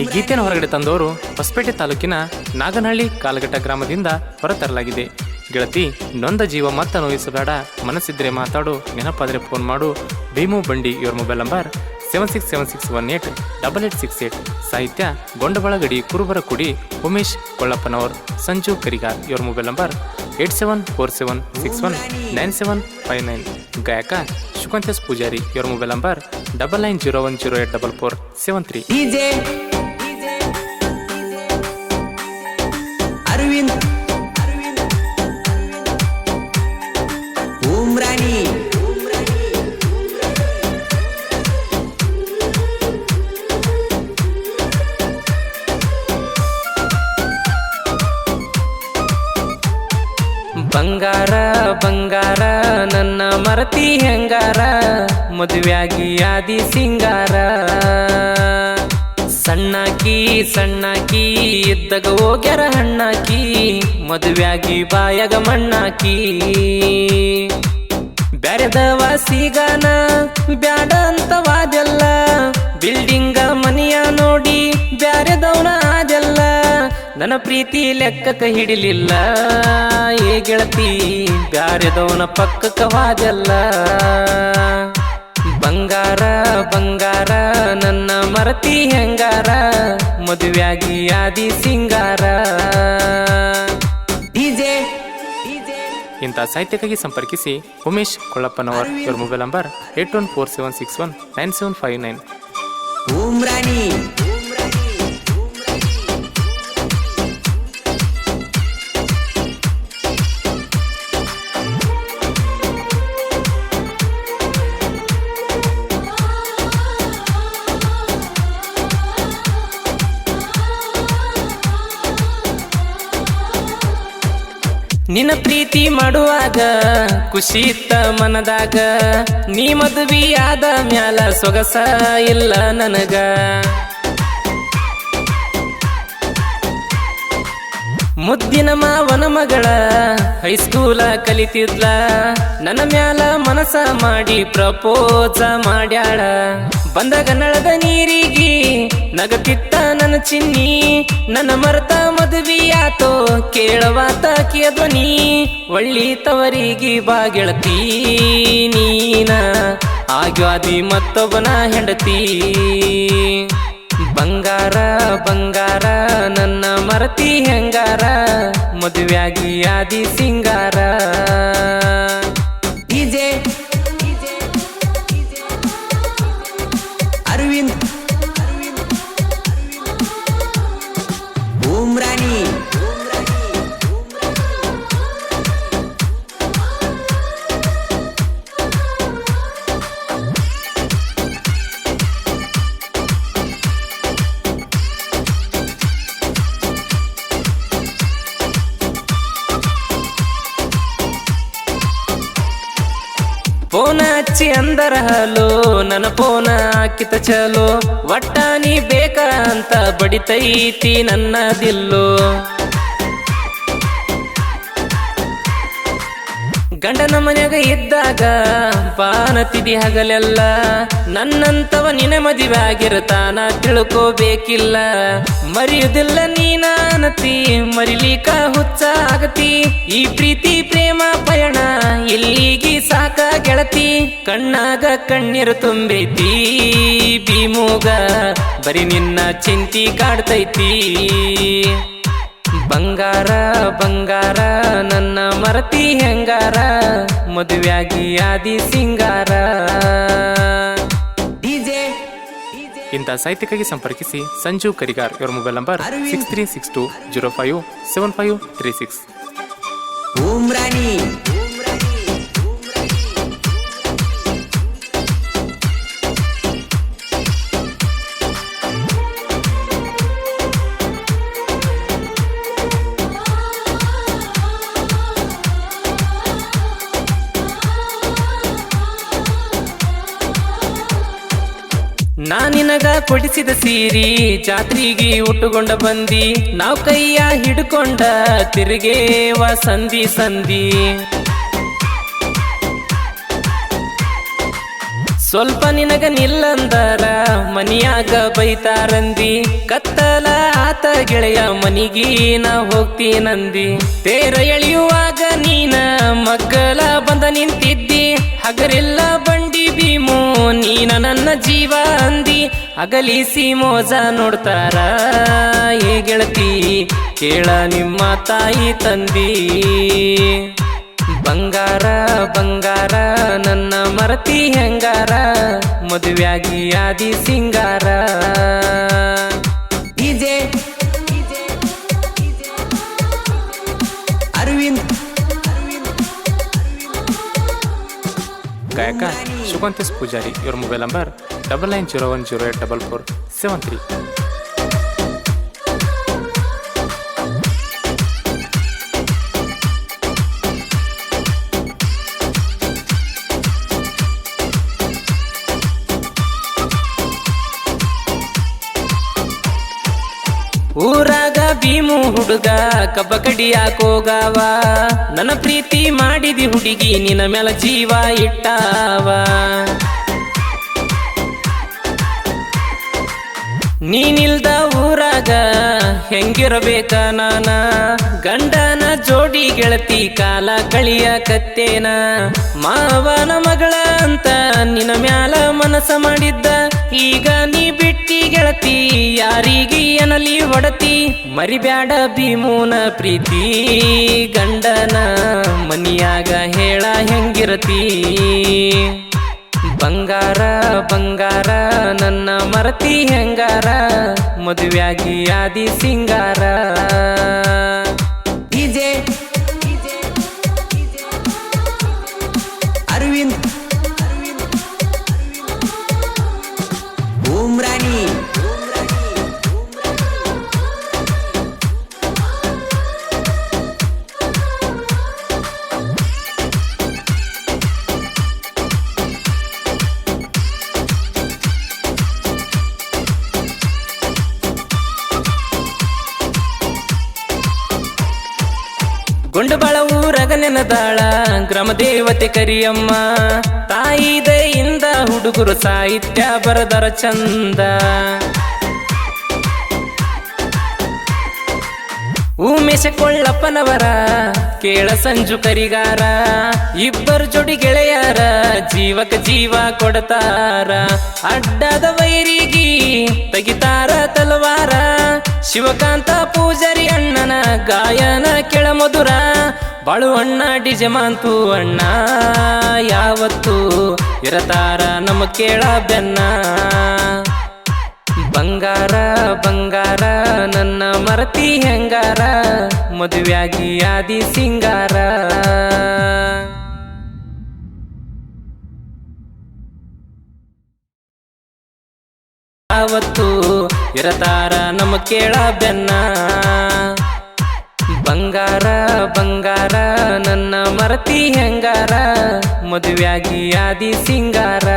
ಈ ಗೀತೆಯನ್ನು ಹೊರಗಡೆ ತಂದವರು ಹೊಸಪೇಟೆ ತಾಲೂಕಿನ ನಾಗನಹಳ್ಳಿ ಕಾಲಘಟ್ಟ ಗ್ರಾಮದಿಂದ ಹೊರತರಲಾಗಿದೆ. ಗೆಳತಿ, ನೊಂದ ಜೀವ ಮತ್ತ ನೋಯಿಸಬೇಡ, ಮನಸ್ಸಿದ್ರೆ ಮಾತಾಡು, ನೆನಪಾದ್ರೆ ಫೋನ್ ಮಾಡು. ಭೀಮು ಬಂಡಿ. ಇವರ ಮೊಬೈಲ್ ನಂಬರ್ 7676188868. ಸಾಹಿತ್ಯ ಗೊಂಡಬಳಗಡಿ ಕುರುಬರಕುಡಿ ಉಮೇಶ್ ಕೊಳ್ಳಪ್ಪನವರ್. ಸಂಜು ಕರಿಗಾರ್. ಇವರ ಮೊಬೈಲ್ ನಂಬರ್ 8747619759. ಗಾಯಕ ಶುಕಂತೇಶ್ ಪೂಜಾರಿ. ಇವರ ಮೊಬೈಲ್ ನಂಬರ್ 9901084473. ಅರವಿಂದ್ ಉಮ್ರಾನಿ. ಬಂಗಾರ ಬಂಗಾರ ನನ್ನ ಮರತಿ ಹೆಂಗಾರ, ಮದುವೆಯಾಗಿ ಆದಿ ಸಿಂಗಾರ. ಸಣ್ಣಾಕಿ ಸಣ್ಣಾಕಿ ಇದ್ದಾಗ ಹೋಗ್ಯಾರ ಹಣ್ಣಾಕಿ, ಮದುವೆಯಾಗಿ ಬಾಯಾಗ ಮಣ್ಣಾಕಿ. ಬ್ಯಾರೆದ ವಾಸಿಗಾನ ಬ್ಯಾಡ ಅಂತ ವಾದೆಲ್ಲ, ಬಿಲ್ಡಿಂಗ ಮನೆಯ ನೋಡಿ ಬ್ಯಾರೆದವನ ಆದೆಲ್ಲ. ನನ್ನ ಪ್ರೀತಿ ಲೆಕ್ಕಕ್ಕ ಹಿಡಿಲಿಲ್ಲ ಏ ಗೆಳತಿ, ಬ್ಯಾರೆದವನ ಪಕ್ಕಕ್ಕ ವಾದೆಲ್ಲ. ಬಂಗಾರ ಬಂಗಾರ ನನ್ನ ಮರತಿ ಹೆಂಗಾರ, ಮದುವೆಯಾಗಿ ಆದಿ ಸಿಂಗಾರ. ಇಂಥ ಸಾಹಿತ್ಯಕ್ಕಾಗಿ ಸಂಪರ್ಕಿಸಿ ಉಮೇಶ್ ಕೊಳ್ಳಪ್ಪನವರ್. ಇವರ ಮೊಬೈಲ್ ನಂಬರ್ 8147619759. ಉಮ್ರಾನಿ. ನಿನ್ನ ಪ್ರೀತಿ ಮಾಡುವಾಗ ಖುಷಿ ಇತ್ತ ಮನದಾಗ, ನೀ ಮದುವೆ ಆದ ಮ್ಯಾಲ ಸೊಗಸ ಇಲ್ಲ ನನಗ. ಮುದ್ದಿನ ಮಾವನ ಮಗಳ ಹೈಸ್ಕೂಲ ಕಲಿತಿದ್ಲ, ನನ್ನ ಮ್ಯಾಲ ಮನಸ ಮಾಡಿ ಪ್ರಪೋಸ ಮಾಡ್ಯಾಳ. ಬಂದಾಗ ನಳದ ನೀರಿಗಿ ನಗತಿತ್ತ ನನ್ನ ಚಿನ್ನಿ, ನನ್ನ ಮರತ ಮದುವೆಯಾತೋ ಕೇಳವಾತ ಧ್ವನಿ. ಒಳ್ಳಿ ತವರಿಗೆ ಬಾಗೆಳತಿ ನೀನ, ಆಗ್ಯಾದಿ ಮತ್ತೊಬ್ಬನ ಹೆಂಡತಿ. ಬಂಗಾರ ಬಂಗಾರ ನನ್ನ ಮರತಿ ಹೆಂಗಾರ, ಮದುವೆಯಾಗಿ ಆದಿ ಸಿಂಗಾರ. ಅರವಿಂದ್ ಉಮ್ರಾನಿ. ಫೋನ ಹಚ್ಚಿ ಅಂದರ ಹಲೋ, ನನ್ನ ಫೋನ ಹಾಕಿತ ಚಲೋ. ಒಟ್ಟ ನೀ ಬೇಕ ಅಂತ ಬಡಿತೈತಿ ನನ್ನ ದಿಲ್ಲು. ಗಂಡನ ಮನ್ಯಾಗ ಇದ್ದಾಗ ಪಾನತಿದಿ ಹಗಲೆಲ್ಲ, ನನ್ನಂತವ ನಿನ ಮದುವೆ ಆಗಿರತಾನ ತಿಳ್ಕೋಬೇಕಿಲ್ಲ. ಮರೆಯುವುದಿಲ್ಲ ನೀನಾನತಿ, ಮರಿಲಿಕ ಹುಚ್ಚ ಆಗತಿ. ಈ ಪ್ರೀತಿ ಪ್ರೇಮ ಪಯಣ ಇಲ್ಲಿಗಿ ಸಾಕ ಗೆಳತಿ. ಕಣ್ಣಾಗ ಕಣ್ಣೀರು ತುಂಬೈತಿ ಭೀಮೂಗ, ಬರೀ ನಿನ್ನ ಚಿಂತಿ ಕಾಡ್ತೈತಿ. ಬಂಗಾರ ಬಂಗಾರ ನನ್ನ ಮರತಿ ಹೆಂಗಾರ, ಮದುವೆಯಾಗಿ ಆದಿ ಸಿಂಗಾರ. ಇಂಥ ಸಾಹಿತ್ಯಕ್ಕಾಗಿ ಸಂಪರ್ಕಿಸಿ ಸಂಜು ಕರಿಗಾರ್. ಇವರ ಮೊಬೈಲ್ ನಂಬರ್ 6362057536. ಉಮ್ರಾನಿ. ನಾ ನಿನಗ ಕೊಡಿಸಿದ ಸೀರಿ ಜಾತ್ರೆಗೆ ಉಟ್ಟುಕೊಂಡ ಬಂದಿ, ನಾವು ಕೈಯ ಹಿಡ್ಕೊಂಡ ತಿರುಗೇವ ಸಂಧಿ ಸಂಧಿ. ಸ್ವಲ್ಪ ನಿನಗ ನಿಲ್ಲಂದರ ಮನಿಯಾಗ ಬೈತಾರಂದಿ ಕತ್ತಲ ಆತ ಗೆಳೆಯ ಮನಿಗಿ ನಾ ಹೋಗ್ತೀನಂದಿ ತೇರ ಎಳೆಯುವಾಗ ನೀನ ಮಗ್ಗಲ ಬಂದ ನಿಂತಿದ್ದಿ ಹಗರೆಲ್ಲ ಬಂಡಿ ಭೀಮು ನೀನ ನನ್ನ ಜೀವ ಅಂದಿ ಅಗಲಿಸಿ ಮೋಜ ನೋಡ್ತಾರ ಏ ಗೆಳತಿ ಕೇಳ ನಿಮ್ಮ ತಾಯಿ ತಂದಿ ಬಂಗಾರ ಬಂಗಾರ ನನ್ನ ಮರತಿ ಹೆಂಗಾರ ಮದುವೆಯಾಗಿ ಆದಿ ಸಿಂಗಾರ ಡಿಜೆ ಅರವಿಂದ್ ಗಾಯಕ ಶುಭಂತೇಶ್ ಪೂಜಾರಿ ಇವರ ಮೊಬೈಲ್ ನಂಬರ್ 9901084473. ಊರಾಗ ಭೀಮು ಹುಡುಗ ಕಬ್ಬ ಕಡಿಯಾಕೋಗಾವ ನನ್ನ ಪ್ರೀತಿ ಮಾಡಿದಿ ಹುಡುಗಿ ನಿನ್ನ ಮ್ಯಾಲ ಜೀವ ಇಟ್ಟಾವ ನೀನಿಲ್ದ ಊರಾಗ ಹೆಂಗಿರಬೇಕ ನಾನ ಗಂಡನ ಜೋಡಿ ಗೆಳತಿ ಕಾಲ ಕಳಿಯಕತ್ತೇನ ಮಾವನ ಮಗಳ ಅಂತ ನಿನ್ನ ಮ್ಯಾಲ ಮನಸ ಮಾಡಿದ್ದ ಈಗ ನೀ ಬಿಟ್ಟಿ ಗೆಳತಿ ಯಾರಿಗೆ ಏನಲಿ ಹೊಡತಿ ಮರಿಬ್ಯಾಡ ಭೀಮೂನ ಪ್ರೀತಿ ಗಂಡನ ಮನಿಯಾಗ ಹೇಳ ಹೆಂಗಿರತಿ ಬಂಗಾರ ಬಂಗಾರ ನನ್ನ ಮರತಿ ಹೆಂಗಾರ ಮದುವೆಯಾಗಿ ಆದಿ ಸಿಂಗಾರ ಡಿಜೆ ಅರವಿಂದ್ ಉಮ್ರಾನಿ ಗುಂಡಬಾಳ ಊರಗ ನೆನದಾಳ ಗ್ರಾಮ ದೇವತೆ ಕರಿಯಮ್ಮ ತಾಯಿ ದಯಿಂದ ಹುಡುಗರು ಸಾಹಿತ್ಯ ಬರದರ ಚಂದ ಉಮೇಶ ಕೊಳ್ಳಪ್ಪನವರ ಕೇಳ ಸಂಜು ಕರಿಗಾರ ಇಬ್ಬರು ಜೋಡಿ ಗೆಳೆಯರ ಜೀವಕ ಜೀವ ಕೊಡತಾರ ಅಡ್ಡದ ವೈರಿಗಿ ತೆಗಿತಾರ ತಲವಾರ ಶಿವಕಾಂತ ಪೂಜಾರಿ ಅಣ್ಣನ ಗಾಯನ ಕೆಳ ಮಧುರ ಬಾಳು ಅಣ್ಣ ಡಿಜೆ ಮಾಂತು ಅಣ್ಣ ಯಾವತ್ತು ಇರತಾರ ನಮ್ಮ ಕೇಳ ಬೆನ್ನ ಬಂಗಾರ ಬಂಗಾರ ನನ್ನ ಮರತಿ ಹೆಂಗಾರ ಮದುವೆಯಾಗಿ ಆದಿ ಸಿಂಗಾರ ಯಾವತ್ತು ಇರತಾರ ನಮ್ಮ ಕೇಳ ಬೆನ್ನ ಬಂಗಾರ ಬಂಗಾರ ನನ್ನ ಮರತಿ ಹೆಂಗಾರ ಮದುವೆಯಾಗಿ ಆದಿ ಸಿಂಗಾರ